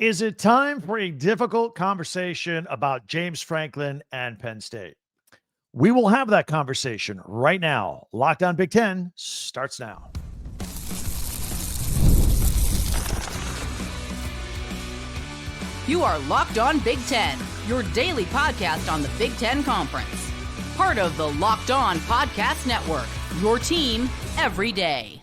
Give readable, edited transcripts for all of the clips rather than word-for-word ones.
Is it time for a difficult conversation about James Franklin and Penn State? We will have that conversation right now. Lockdown Big Ten starts now. You are Locked On Big Ten, your daily podcast on the Big Ten Conference. Part of the Locked On Podcast Network, your team every day.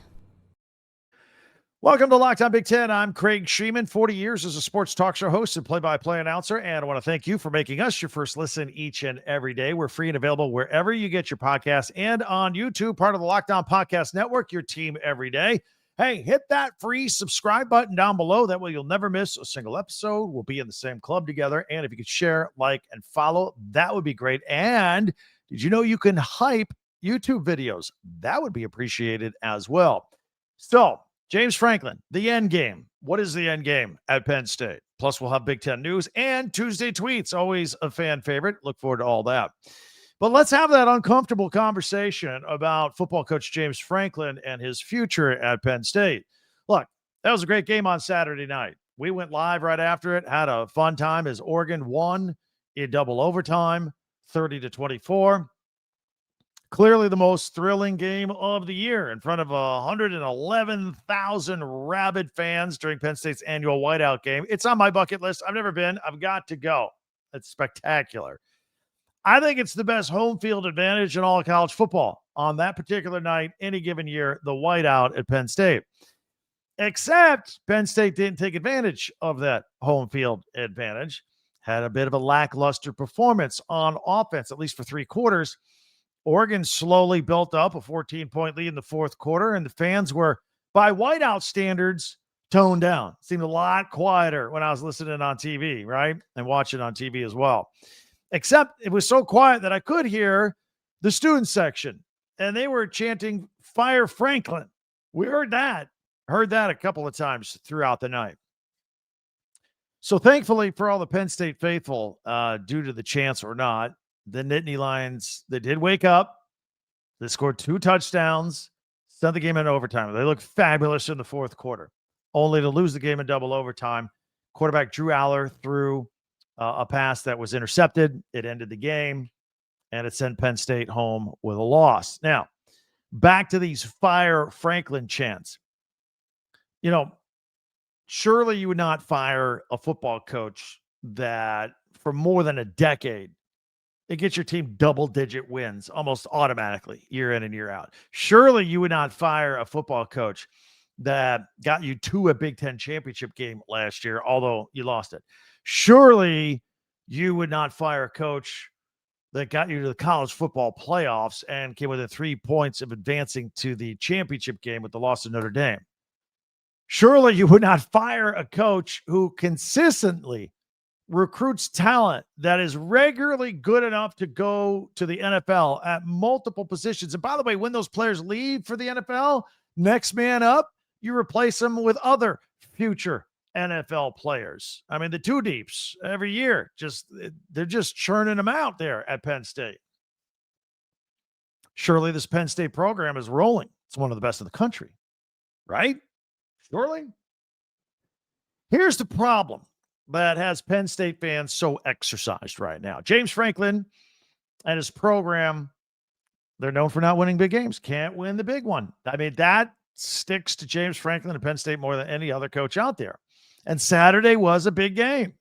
Welcome to Locked On Big Ten. I'm Craig Sheeman, 40 years as a sports talk show host and play-by-play announcer, and I want to thank you for making us your first listen each and every day. We're free and available wherever you get your podcasts and on YouTube, part of the Locked On Podcast Network, your team every day. Hey, hit that free subscribe button down below. That way you'll never miss a single episode. We'll be in the same club together, and if you could share, like, and follow, that would be great. And did you know you can hype YouTube videos? That would be appreciated as well. So, James Franklin, the end game. What is the end game at Penn State? Plus, we'll have Big Ten news and Tuesday tweets, always a fan favorite. Look forward to all that. But let's have that uncomfortable conversation about football coach James Franklin and his future at Penn State. Look, that was a great game on Saturday night. We went live right after it, had a fun time as Oregon won in double overtime, 30-24. Clearly the most thrilling game of the year in front of 111,000 rabid fans during Penn State's annual whiteout game. It's on my bucket list. I've never been. I've got to go. It's spectacular. I think it's the best home field advantage in all of college football on that particular night, any given year, the whiteout at Penn State. Except Penn State didn't take advantage of that home field advantage. Had a bit of a lackluster performance on offense, at least for three quarters. Oregon slowly built up a 14-point lead in the fourth quarter, and the fans were, by whiteout standards, toned down. Seemed a lot quieter when I was listening on TV, right? And watching on TV as well. Except it was so quiet that I could hear the student section, and they were chanting, "Fire Franklin." We heard that a couple of times throughout the night. So thankfully for all the Penn State faithful, due to the chance or not, the Nittany Lions, they did wake up. They scored 2 touchdowns, sent the game in overtime. They looked fabulous in the fourth quarter, only to lose the game in double overtime. Quarterback Drew Aller threw a pass that was intercepted. It ended the game, and it sent Penn State home with a loss. Now, back to these Fire Franklin chants. You know, surely you would not fire a football coach that for more than a decade, it gets your team double-digit wins almost automatically year in and year out. Surely you would not fire a football coach that got you to a Big Ten championship game last year, although you lost it. Surely you would not fire a coach that got you to the college football playoffs and came within 3 points of advancing to the championship game with the loss of Notre Dame. Surely you would not fire a coach who consistently recruits talent that is regularly good enough to go to the NFL at multiple positions. And by the way, when those players leave for the NFL, next man up, you replace them with other future NFL players. I mean, the two deeps every year, they're just churning them out there at Penn State. Surely this Penn State program is rolling. It's one of the best in the country, right? Surely. Here's the problem that has Penn State fans so exercised right now. James Franklin and his program, they're known for not winning big games. Can't win the big one. I mean, that sticks to James Franklin and Penn State more than any other coach out there. And Saturday was a big game.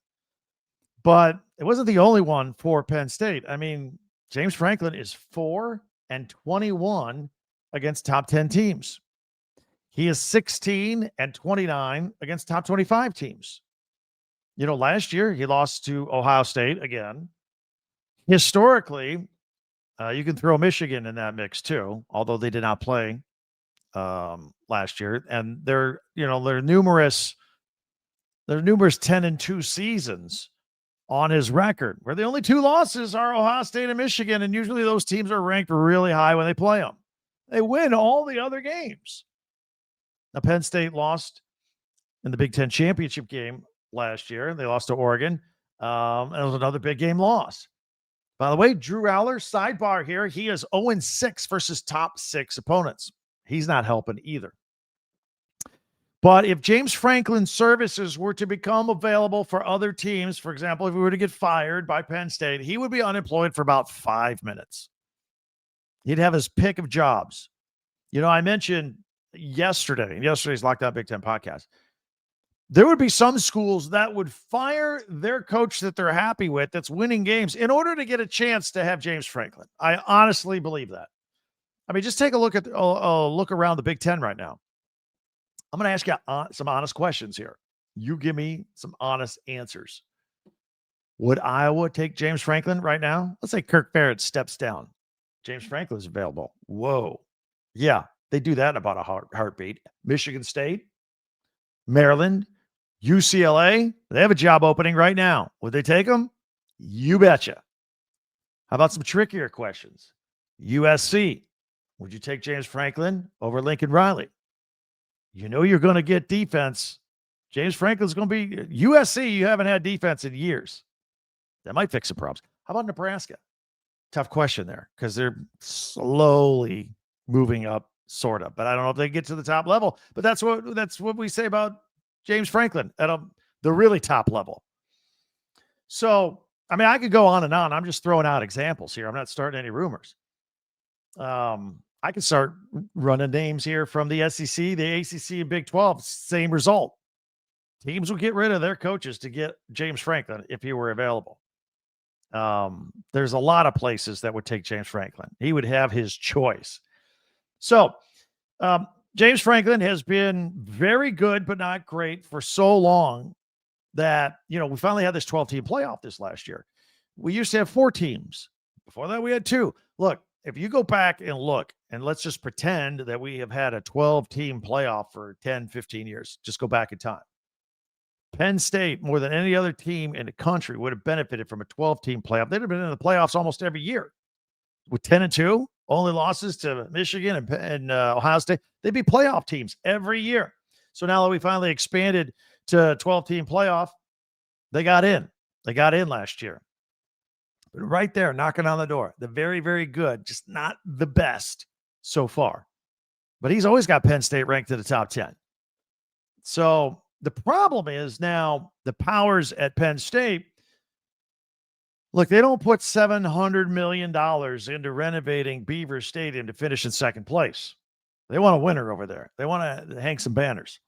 But it wasn't the only one for Penn State. I mean, James Franklin is 4-21 against top 10 teams. He is 16-29 against top 25 teams. You know, last year he lost to Ohio State again. Historically, you can throw Michigan in that mix too, although they did not play last year. And there are numerous 10-2 seasons on his record, where the only 2 losses are Ohio State and Michigan, and usually those teams are ranked really high when they play them. They win all the other games. Now, Penn State lost in the Big Ten championship game last year. They lost to Oregon. And it was another big game loss. By the way, Drew Aller, sidebar here, he is 0-6 versus top 6 opponents. He's not helping either. But if James Franklin's services were to become available for other teams, for example, if he were to get fired by Penn State, he would be unemployed for about 5 minutes. He'd have his pick of jobs. I mentioned yesterday's Lockdown Big Ten podcast, there would be some schools that would fire their coach that they're happy with, that's winning games, in order to get a chance to have James Franklin. I honestly believe that. I mean, just take a look at look around the Big Ten right now. I'm going to ask you some honest questions here. You give me some honest answers. Would Iowa take James Franklin right now? Let's say Kirk Ferentz steps down. James Franklin's available. Whoa. Yeah, they do that in about a heartbeat. Michigan State, Maryland, UCLA, they have a job opening right now. Would they take him? You betcha. How about some trickier questions? USC, would you take James Franklin over Lincoln Riley? You're going to get defense. James Franklin's going to be USC. You haven't had defense in years. That might fix some problems. How about Nebraska? Tough question there, because they're slowly moving up, sort of. But I don't know if they get to the top level. But that's what we say about James Franklin at the really top level. So, I mean, I could go on and on. I'm just throwing out examples here. I'm not starting any rumors. I can start running names here from the SEC, the ACC, and Big 12. Same result. Teams will get rid of their coaches to get James Franklin if he were available. There's a lot of places that would take James Franklin. He would have his choice. So, James Franklin has been very good, but not great for so long that, we finally had this 12-team playoff this last year. We used to have 4 teams. Before that, we had 2. Look, if you go back and look, and let's just pretend that we have had a 12-team playoff for 10, 15 years. Just go back in time. Penn State, more than any other team in the country, would have benefited from a 12-team playoff. They'd have been in the playoffs almost every year. With 10-2, only losses to Michigan and Ohio State, they'd be playoff teams every year. So now that we finally expanded to a 12-team playoff, they got in. They got in last year. But right there, knocking on the door. The very, very good, just not the best so far. But he's always got Penn State ranked in the top 10. So the problem is now the powers at Penn State, look, they don't put $700 million into renovating Beaver Stadium to finish in second place. They want a winner over there. They want to hang some banners.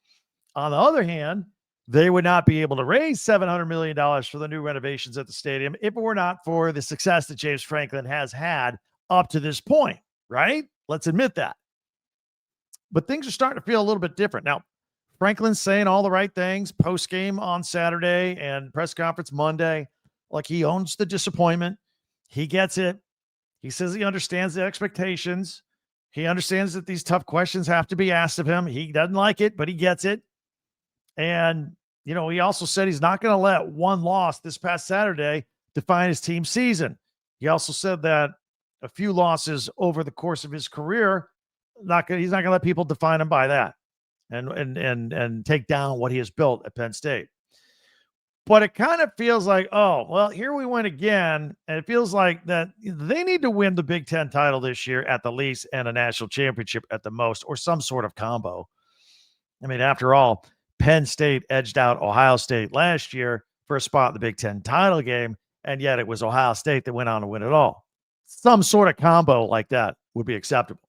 On the other hand, they would not be able to raise $700 million for the new renovations at the stadium if it were not for the success that James Franklin has had up to this point, right? Let's admit that. But things are starting to feel a little bit different. Now, Franklin's saying all the right things post-game on Saturday and press conference Monday. Like, he owns the disappointment. He gets it. He says he understands the expectations. He understands that these tough questions have to be asked of him. He doesn't like it, but he gets it. And, he also said he's not going to let one loss this past Saturday define his team's season. He also said that a few losses over the course of his career, he's not going to let people define him by that and take down what he has built at Penn State. But it kind of feels like, oh, well, here we went again. And it feels like that they need to win the Big Ten title this year at the least and a national championship at the most, or some sort of combo. I mean, after all, Penn State edged out Ohio State last year for a spot in the Big Ten title game, and yet it was Ohio State that went on to win it all. Some sort of combo like that would be acceptable.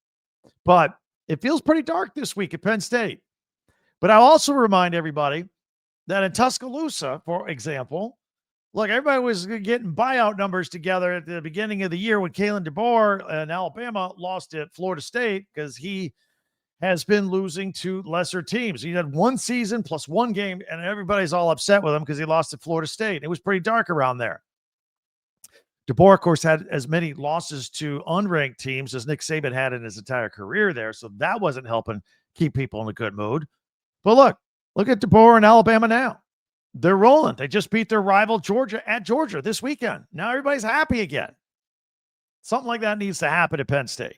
But it feels pretty dark this week at Penn State. But I'll also remind everybody that in Tuscaloosa, for example, look, everybody was getting buyout numbers together at the beginning of the year when Kalen DeBoer and Alabama lost at Florida State because he has been losing to lesser teams. He had one season plus one game, and everybody's all upset with him because he lost to Florida State. It was pretty dark around there. DeBoer, of course, had as many losses to unranked teams as Nick Saban had in his entire career there, so that wasn't helping keep people in a good mood. But look at DeBoer and Alabama now. They're rolling. They just beat their rival Georgia at Georgia this weekend. Now everybody's happy again. Something like that needs to happen at Penn State.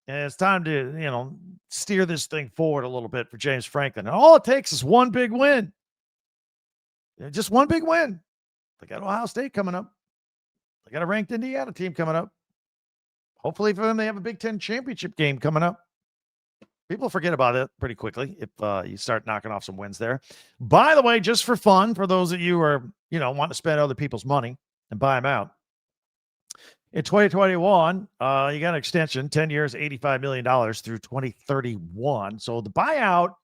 And it's time to, steer this thing forward a little bit for James Franklin. And all it takes is one big win. Just one big win. They got Ohio State coming up. They got a ranked Indiana team coming up. Hopefully for them, they have a Big Ten championship game coming up. People forget about it pretty quickly if you start knocking off some wins there. By the way, just for fun, for those of you who are, want to spend other people's money and buy them out, in 2021, you got an extension, 10 years, $85 million through 2031. So the buyout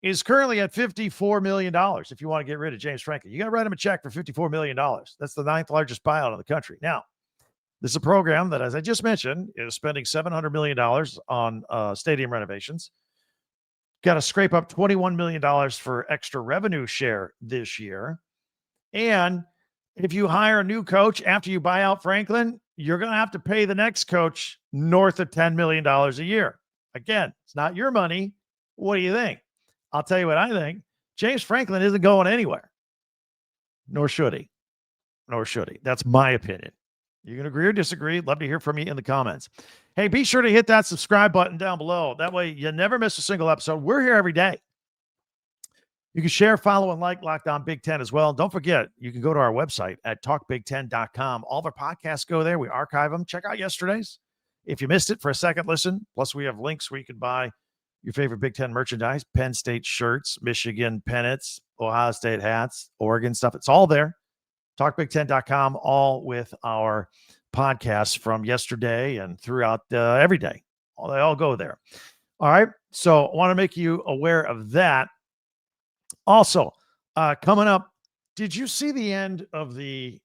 is currently at $54 million if you want to get rid of James Franklin. You got to write him a check for $54 million. That's the 9th largest buyout in the country. Now, this is a program that, as I just mentioned, is spending $700 million on stadium renovations. Got to scrape up $21 million for extra revenue share this year. And if you hire a new coach after you buy out Franklin, you're going to have to pay the next coach north of $10 million a year. Again, it's not your money. What do you think? I'll tell you what I think. James Franklin isn't going anywhere. Nor should he. That's my opinion. You can agree or disagree. Love to hear from you in the comments. Hey, be sure to hit that subscribe button down below. That way you never miss a single episode. We're here every day. You can share, follow, and like Locked On Big Ten as well. Don't forget, you can go to our website at talkbig10.com. All of our podcasts go there. We archive them. Check out yesterday's. If you missed it for a second listen, plus we have links where you can buy your favorite Big Ten merchandise, Penn State shirts, Michigan pennants, Ohio State hats, Oregon stuff. It's all there. TalkBig10.com, all with our podcasts from yesterday and throughout every day. They all go there. All right. So I want to make you aware of that. Also, coming up, did you see the end of the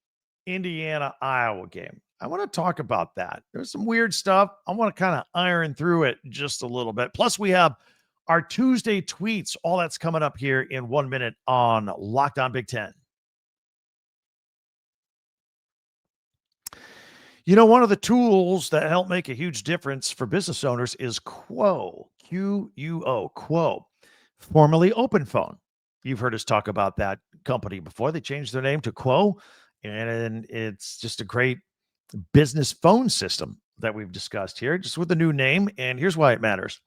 Indiana Iowa game? I want to talk about that. There's some weird stuff. I want to kind of iron through it just a little bit. Plus, we have our Tuesday tweets. All that's coming up here in 1 minute on Locked On Big Ten. One of the tools that help make a huge difference for business owners is Quo, Q-U-O, Quo, formerly OpenPhone. You've heard us talk about that company before. They changed their name to Quo, and it's just a great business phone system that we've discussed here, just with the new name. And here's why it matters.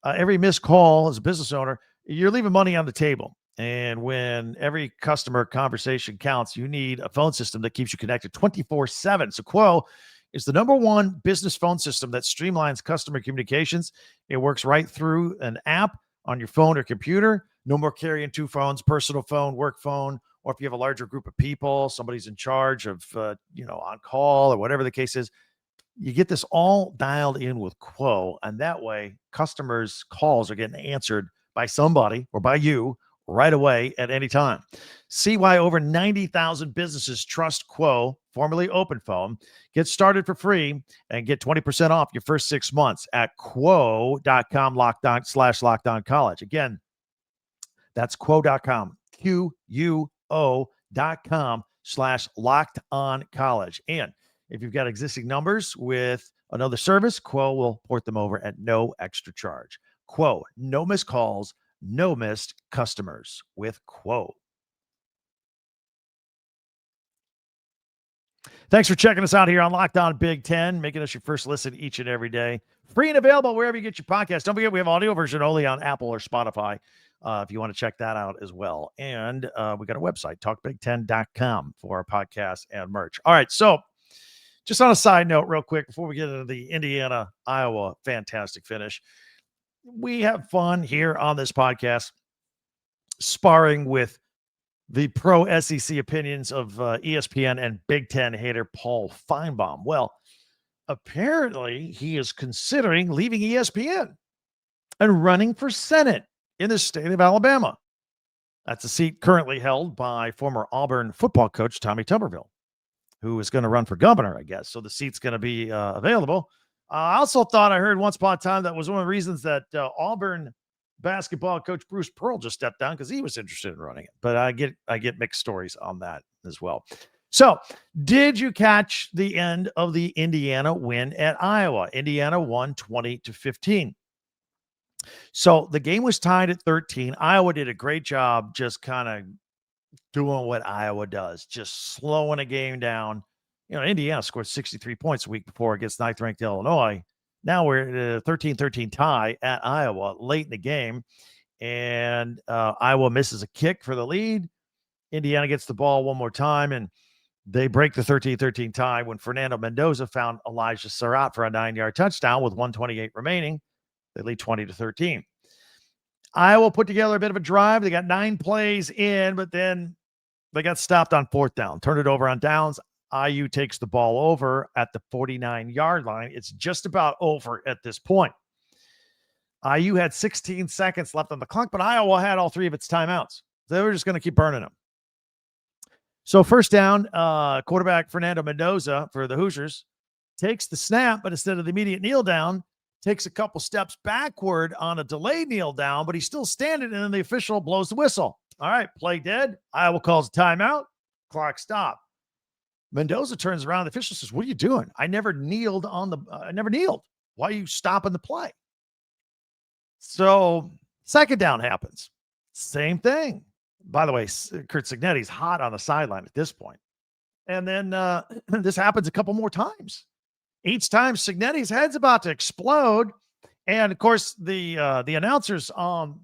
Every missed call as a business owner, you're leaving money on the table. And when every customer conversation counts, you need a phone system that keeps you connected 24/7. So Quo is the #1 business phone system that streamlines customer communications. It works right through an app on your phone or computer. No more carrying 2 phones, personal phone, work phone, or if you have a larger group of people, somebody's in charge of, on call or whatever the case is. You get this all dialed in with Quo, and that way customers' calls are getting answered by somebody or by you right away at any time. See why over 90,000 businesses trust Quo, formerly OpenPhone. Get started for free and get 20% off your first 6 months at quo.com/LockedOnCollege. Again, that's quo.com, QUO.com/LockedOnCollege. And if you've got existing numbers with another service, Quo will port them over at no extra charge. Quo, no missed calls, no missed customers with Quo. Thanks for checking us out here on Locked On Big Ten, making us your first listen each and every day. Free and available wherever you get your podcast. Don't forget, we have audio version only on Apple or Spotify if you want to check that out as well. And we got a website, talkbig10.com, for our podcast and merch. All right, so just on a side note real quick, before we get into the Indiana-Iowa fantastic finish, we have fun here on this podcast sparring with the pro SEC opinions of ESPN and Big Ten hater Paul Finebaum. Well, apparently he is considering leaving ESPN and running for Senate in the state of Alabama. That's a seat currently held by former Auburn football coach Tommy Tuberville, who is going to run for governor, I guess. So the seat's going to be available. I also thought I heard once upon a time that was one of the reasons that Auburn basketball coach Bruce Pearl just stepped down, because he was interested in running it. But I get mixed stories on that as well. So did you catch the end of the Indiana win at Iowa? Indiana won 20-15. So the game was tied at 13. Iowa did a great job just kind of doing what Iowa does, just slowing a game down. Indiana scored 63 points a week before against 9th-ranked Illinois. Now we're at a 13-13 tie at Iowa late in the game, and Iowa misses a kick for the lead. Indiana gets the ball one more time, and they break the 13-13 tie when Fernando Mendoza found Elijah Surratt for a 9-yard touchdown with 1:28 remaining. They lead 20-13. Iowa put together a bit of a drive. They got 9 plays in, but then they got stopped on 4th down. Turned it over on downs. IU takes the ball over at the 49-yard line. It's just about over at this point. IU had 16 seconds left on the clock, but Iowa had all 3 of its timeouts. They were just going to keep burning them. So 1st down, quarterback Fernando Mendoza for the Hoosiers takes the snap, but instead of the immediate kneel down, takes a couple steps backward on a delayed kneel down, but he's still standing, and then the official blows the whistle. All right, play dead. Iowa calls a timeout. Clock stop. Mendoza turns around. The official says, "What are you doing? I never kneeled on the. I never kneeled. Why are you stopping the play?" So 2nd down happens. Same thing. By the way, Curt Cignetti's hot on the sideline at this point. And then this happens a couple more times. Each time Cignetti's head's about to explode. And of course, the announcers on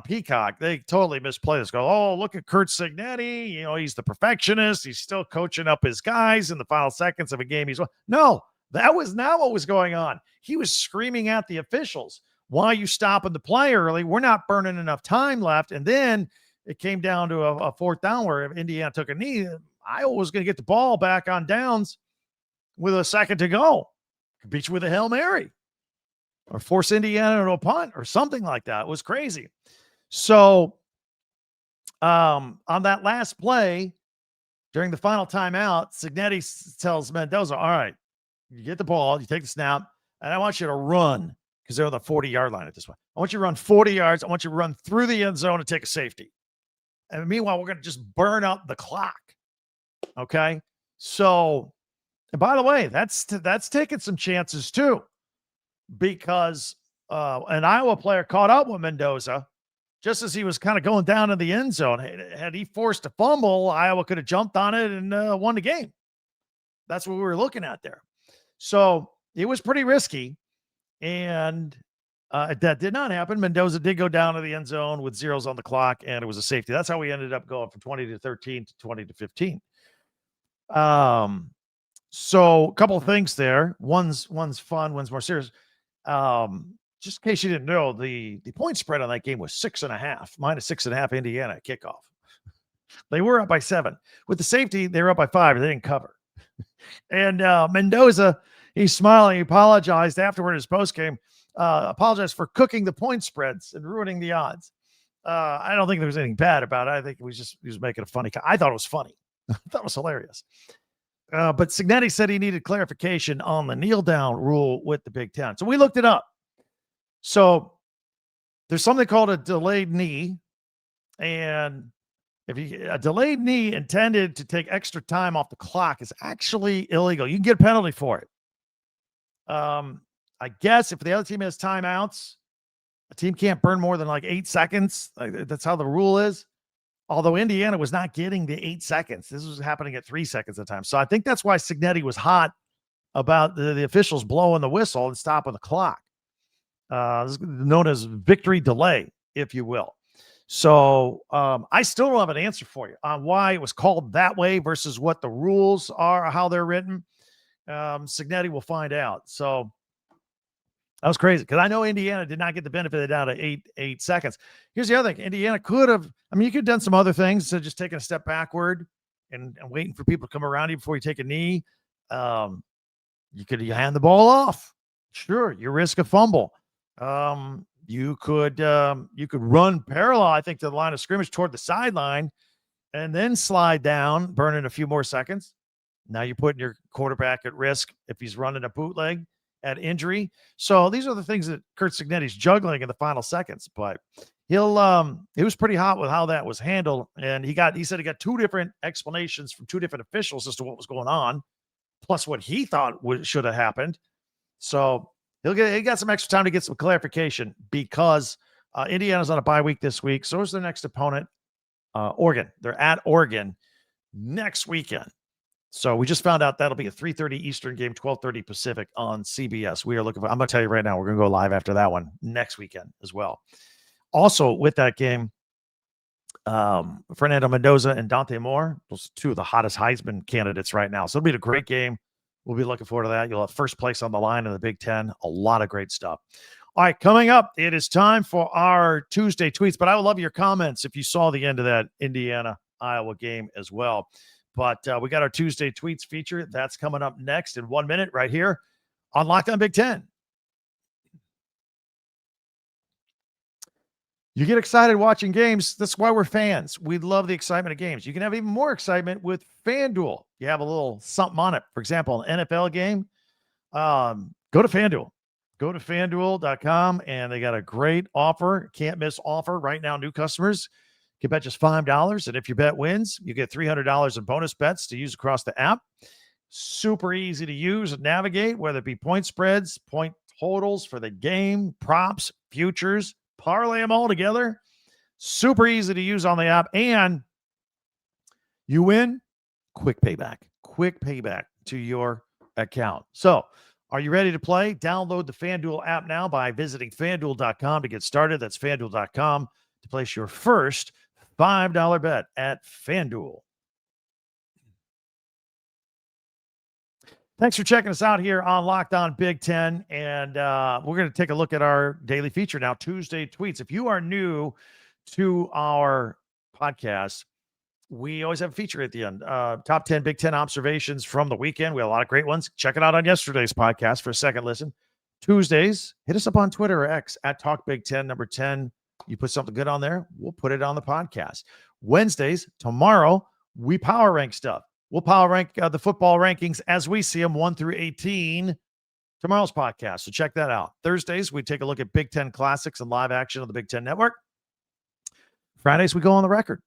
Peacock, they totally misplay this. Go, oh, look at Curt Cignetti. You know, he's the perfectionist. He's still coaching up his guys in the final seconds of a game. No, that was not what was going on. He was screaming at the officials, "Why are you stopping the play early? We're not burning enough time left." And then it came down to a 4th down where Indiana took a knee. Iowa was going to get the ball back on downs with a second to go. Could beat you with a Hail Mary or force Indiana to a punt or something like that. It was crazy. So on that last play, during the final timeout, Cignetti tells Mendoza, "All right, you get the ball, you take the snap, and I want you to run," because they're on the 40-yard line at this point. "I want you to run 40 yards. I want you to run through the end zone and take a safety. And meanwhile, we're going to just burn up the clock." Okay. So, and by the way, that's taking some chances too, because an Iowa player caught up with Mendoza just as he was kind of going down in the end zone. Had he forced a fumble, Iowa could have jumped on it and won the game. That's what we were looking at there. So it was pretty risky. And that did not happen. Mendoza did go down to the end zone with zeros on the clock, and it was a safety. That's how we ended up going from 20-13 to 20-15. So a couple of things there. One's fun, one's more serious. Just in case you didn't know, the point spread on that game was 6.5, -6.5 Indiana at kickoff. They were up by 7. With the safety, they were up by 5. They didn't cover. And Mendoza, he's smiling. He apologized afterward in his postgame. Apologized for cooking the point spreads and ruining the odds. I don't think there was anything bad about it. I think he was making a funny. I thought it was funny. I thought it was hilarious. But Cignetti said he needed clarification on the kneel down rule with the Big Ten. So we looked it up. So there's something called a delayed knee. And a delayed knee intended to take extra time off the clock is actually illegal. You can get a penalty for it. I guess if the other team has timeouts, a team can't burn more than like 8 seconds. That's how the rule is. Although Indiana was not getting the 8 seconds. This was happening at 3 seconds at a time. So I think that's why Cignetti was hot about the officials blowing the whistle and stopping the clock. This is known as victory delay, if you will. So I still don't have an answer for you on why it was called that way versus what the rules are, how they're written. Cignetti will find out. So that was crazy because I know Indiana did not get the benefit of the doubt at 8 seconds. Here's the other thing. Indiana could have, you could have done some other things. So just taking a step backward and waiting for people to come around you before you take a knee. You could hand the ball off. Sure. You risk a fumble. You could run parallel, I think, to the line of scrimmage toward the sideline and then slide down, burning a few more seconds. Now you're putting your quarterback at risk if he's running a bootleg at injury. So these are the things that Curt Cignetti's juggling in the final seconds, but he was pretty hot with how that was handled. And he said he got 2 different explanations from 2 different officials as to what was going on, plus what he thought should have happened. So he got some extra time to get some clarification because Indiana's on a bye week this week. So is their next opponent, Oregon. They're at Oregon next weekend. So we just found out that'll be a 3:30 Eastern game, 12:30 Pacific on CBS. We are looking for, I'm going to tell you right now, we're going to go live after that one next weekend as well. Also with that game, Fernando Mendoza and Dante Moore, those 2 of the hottest Heisman candidates right now. So it'll be a great game. We'll be looking forward to that. You'll have first place on the line in the Big Ten. A lot of great stuff. All right, coming up, it is time for our Tuesday tweets, but I would love your comments if you saw the end of that Indiana Iowa game as well. But we got our Tuesday tweets feature. That's coming up next in 1 minute right here on Locked On Big Ten. You get excited watching games. That's why we're fans. We love the excitement of games. You can have even more excitement with FanDuel. You have a little something on it. For example, an NFL game, go to FanDuel. Go to FanDuel.com, and they got a great offer. Can't miss offer right now. New customers can bet just $5, and if your bet wins, you get $300 in bonus bets to use across the app. Super easy to use and navigate, whether it be point spreads, point totals for the game, props, futures, parlay them all together. Super easy to use on the app, and you win, quick payback to your account. So, are you ready to play? Download the FanDuel app now by visiting FanDuel.com to get started. That's FanDuel.com to place your first $5 bet at FanDuel. Thanks for checking us out here on Locked On Big Ten. And we're going to take a look at our daily feature now, Tuesday Tweets. If you are new to our podcast, we always have a feature at the end. Top 10 Big Ten observations from the weekend. We have a lot of great ones. Check it out on yesterday's podcast for a second listen. Tuesdays, hit us up on Twitter or X at Talk Big Ten, number 10. You put something good on there, we'll put it on the podcast. Wednesdays, tomorrow, we power rank stuff. We'll power rank the football rankings as we see them, 1 through 18, tomorrow's podcast. So check that out. Thursdays, we take a look at Big Ten classics and live action on the Big Ten Network. Fridays, we go on the record.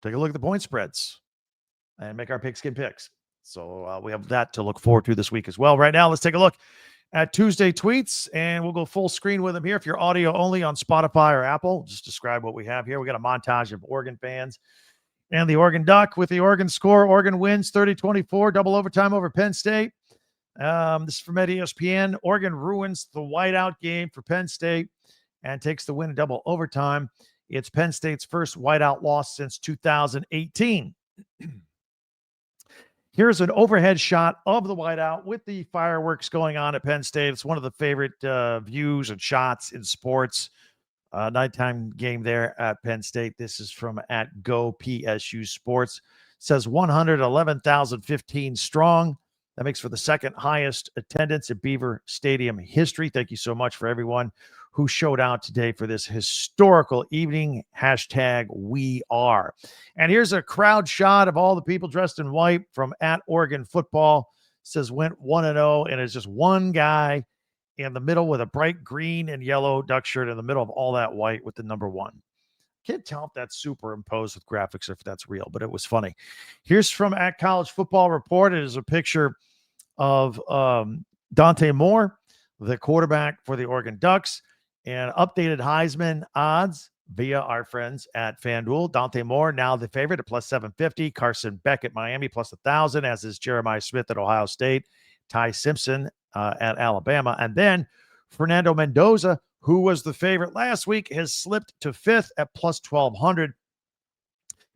Take a look at the point spreads and make our pigskin picks. So we have that to look forward to this week as well. Right now, let's take a look at Tuesday tweets, and we'll go full screen with them here. If you're audio only on Spotify or Apple, just describe what we have here. We got a montage of Oregon fans and the Oregon Duck with the Oregon score. Oregon wins 30-24, double overtime over Penn State. This is from ESPN. Oregon ruins the whiteout game for Penn State and takes the win in double overtime. It's Penn State's first whiteout loss since 2018. Here's an overhead shot of the whiteout with the fireworks going on at Penn State. It's one of the favorite views and shots in sports. Nighttime game there at Penn State. This is from at Go PSU Sports. It says 111,015 strong. That makes for the second highest attendance at Beaver Stadium history. Thank you so much for everyone who showed out today for this historical evening. Hashtag we are. And here's a crowd shot of all the people dressed in white from at Oregon football. It says went 1-0, and it's just one guy in the middle with a bright green and yellow Duck shirt in the middle of all that white with the number 1. Can't tell if that's superimposed with graphics or if that's real, but it was funny. Here's from at College Football Report. It is a picture of Dante Moore, the quarterback for the Oregon Ducks, and updated Heisman odds via our friends at FanDuel. Dante Moore, now the favorite at plus 750. Carson Beck at Miami plus 1,000, as is Jeremiah Smith at Ohio State. Ty Simpson at Alabama. And then Fernando Mendoza, who was the favorite last week, has slipped to 5th at plus 1,200.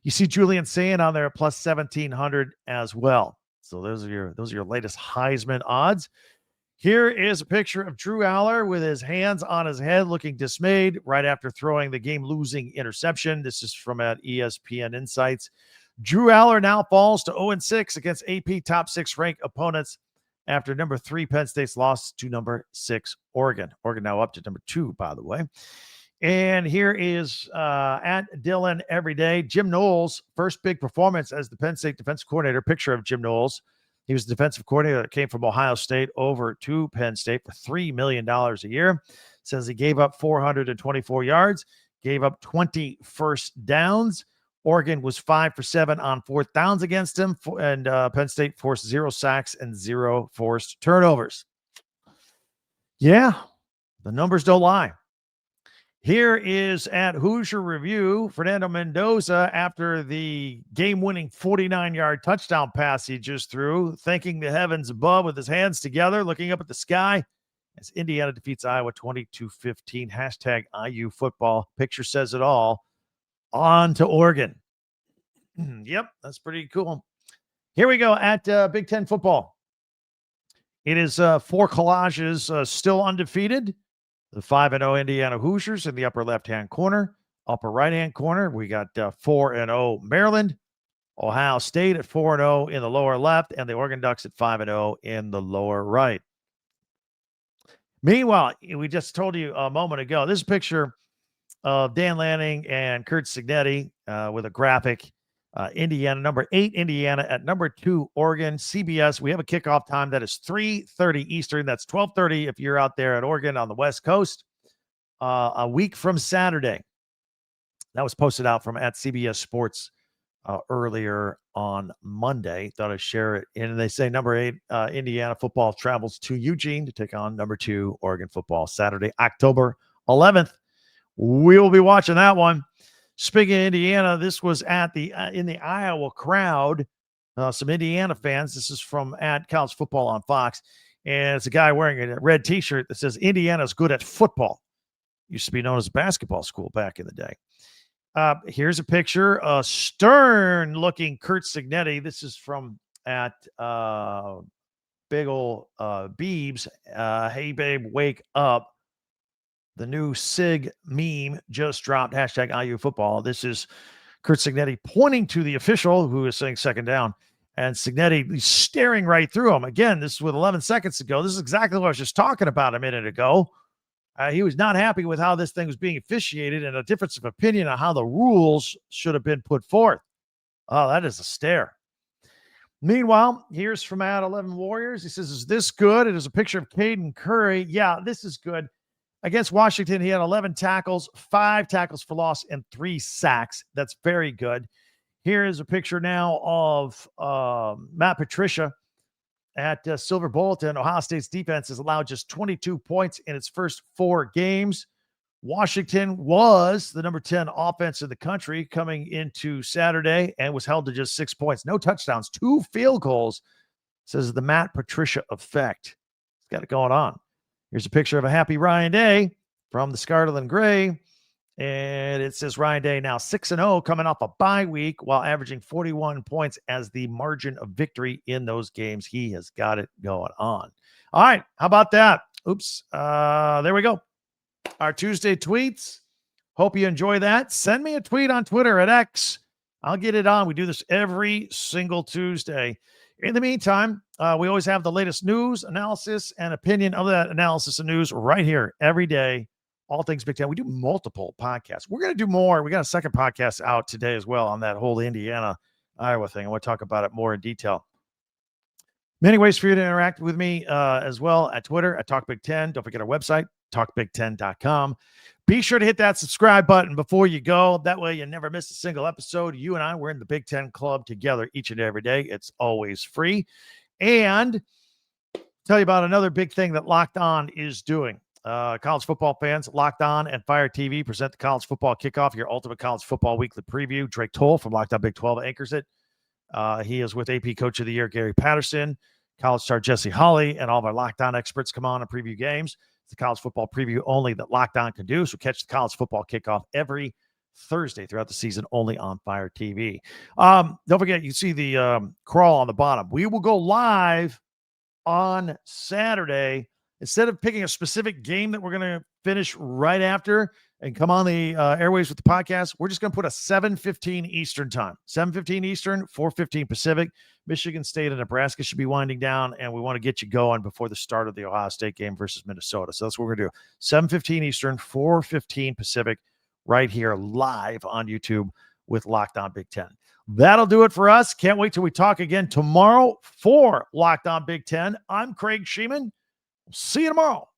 You see Julian Sayin on there at plus 1,700 as well. So those are your latest Heisman odds. Here is a picture of Drew Aller with his hands on his head, looking dismayed right after throwing the game-losing interception. This is from at ESPN Insights. Drew Aller now falls to 0-6 against AP top 6 ranked opponents after number 3 Penn State's loss to number 6 Oregon. Oregon now up to number 2, by the way. And here is at Dylan Everyday. Jim Knowles' first big performance as the Penn State defensive coordinator. Picture of Jim Knowles. He was the defensive coordinator that came from Ohio State over to Penn State for $3 million a year. Says he gave up 424 yards, gave up 20 first downs. Oregon was 5 for 7 on 4th downs against him, and Penn State forced 0 sacks and 0 forced turnovers. Yeah, the numbers don't lie. Here is at Hoosier Review, Fernando Mendoza, after the game-winning 49-yard touchdown pass he just threw, thanking the heavens above with his hands together, looking up at the sky as Indiana defeats Iowa 22-15. Hashtag IU football. Picture says it all. On to Oregon. Yep, that's pretty cool. Here we go at Big Ten football. It is 4 collages still undefeated. The 5-0 Indiana Hoosiers in the upper left-hand corner. Upper right-hand corner, we got 4-0 Maryland. Ohio State at 4-0 in the lower left, and the Oregon Ducks at 5-0 in the lower right. Meanwhile, we just told you a moment ago, this is a picture of Dan Lanning and Curt Cignetti with a graphic. Indiana, number 8, Indiana at number 2, Oregon. CBS, we have a kickoff time that is 3:30 Eastern. That's 12:30 if you're out there at Oregon on the West Coast. A week from Saturday. That was posted out from at CBS Sports earlier on Monday. Thought I'd share it. And they say number 8, Indiana football travels to Eugene to take on number 2, Oregon football, Saturday, October 11th. We will be watching that one. Speaking of Indiana, this was at the in the Iowa crowd. Some Indiana fans. This is from at College Football on Fox. And it's a guy wearing a red T-shirt that says Indiana's good at football. Used to be known as a basketball school back in the day. Here's a picture, a stern-looking Curt Cignetti. This is from at big ol' Beebs. Hey, babe, wake up. The new Sig meme just dropped, hashtag IU football. This is Curt Cignetti pointing to the official who is saying second down, and Cignetti staring right through him. Again, this is with 11 seconds ago. This is exactly what I was just talking about a minute ago. He was not happy with how this thing was being officiated and a difference of opinion on how the rules should have been put forth. Oh, that is a stare. Meanwhile, here's from at 11 Warriors. He says, is this good? It is a picture of Caden Curry. Yeah, this is good. Against Washington, he had 11 tackles, 5 tackles for loss, and 3 sacks. That's very good. Here is a picture now of Matt Patricia at Silver Bulletin. Ohio State's defense has allowed just 22 points in its first 4 games. Washington was the number 10 offense in the country coming into Saturday and was held to just 6 points. No touchdowns, 2 field goals, says the Matt Patricia effect. He's got it going on. Here's a picture of a happy Ryan Day from the Scarlet and Gray. And it says Ryan Day now 6-0 coming off a bye week while averaging 41 points as the margin of victory in those games. He has got it going on. All right. How about that? Oops. There we go. Our Tuesday tweets. Hope you enjoy that. Send me a tweet on Twitter at X. I'll get it on. We do this every single Tuesday. In the meantime, we always have the latest news, analysis, and opinion of that analysis and news right here every day. All things Big Ten. We do multiple podcasts. We're going to do more. We got a second podcast out today as well on that whole Indiana, Iowa thing. I want to talk about it more in detail. Many ways for you to interact with me as well at Twitter, at Talk Big Ten. Don't forget our website, talkbig10.com. Be sure to hit that subscribe button before you go. That way you never miss a single episode. You and I, we're in the Big Ten Club together each and every day. It's always free. And tell you about another big thing that Locked On is doing. College football fans, Locked On and Fire TV present the College Football Kickoff, your ultimate college football weekly preview. Drake Toll from Locked On Big 12 anchors it. He is with AP Coach of the Year, Gary Patterson, college star Jesse Holley, and all of our Locked On experts come on and preview games. It's the college football preview only that Locked On can do. So catch the College Football Kickoff every Thursday throughout the season only on Fire TV. Don't forget, you see the crawl on the bottom. We will go live on Saturday. Instead of picking a specific game that we're going to finish right after and come on the airwaves with the podcast, we're just going to put a 7:15 Eastern time. 7:15 Eastern, 4:15 Pacific. Michigan State and Nebraska should be winding down, and we want to get you going before the start of the Ohio State game versus Minnesota. So that's what we're going to do. 7:15 Eastern, 4:15 Pacific, right here live on YouTube with Locked On Big Ten. That'll do it for us. Can't wait till we talk again tomorrow for Locked On Big Ten. I'm Craig Sheeman. See you tomorrow.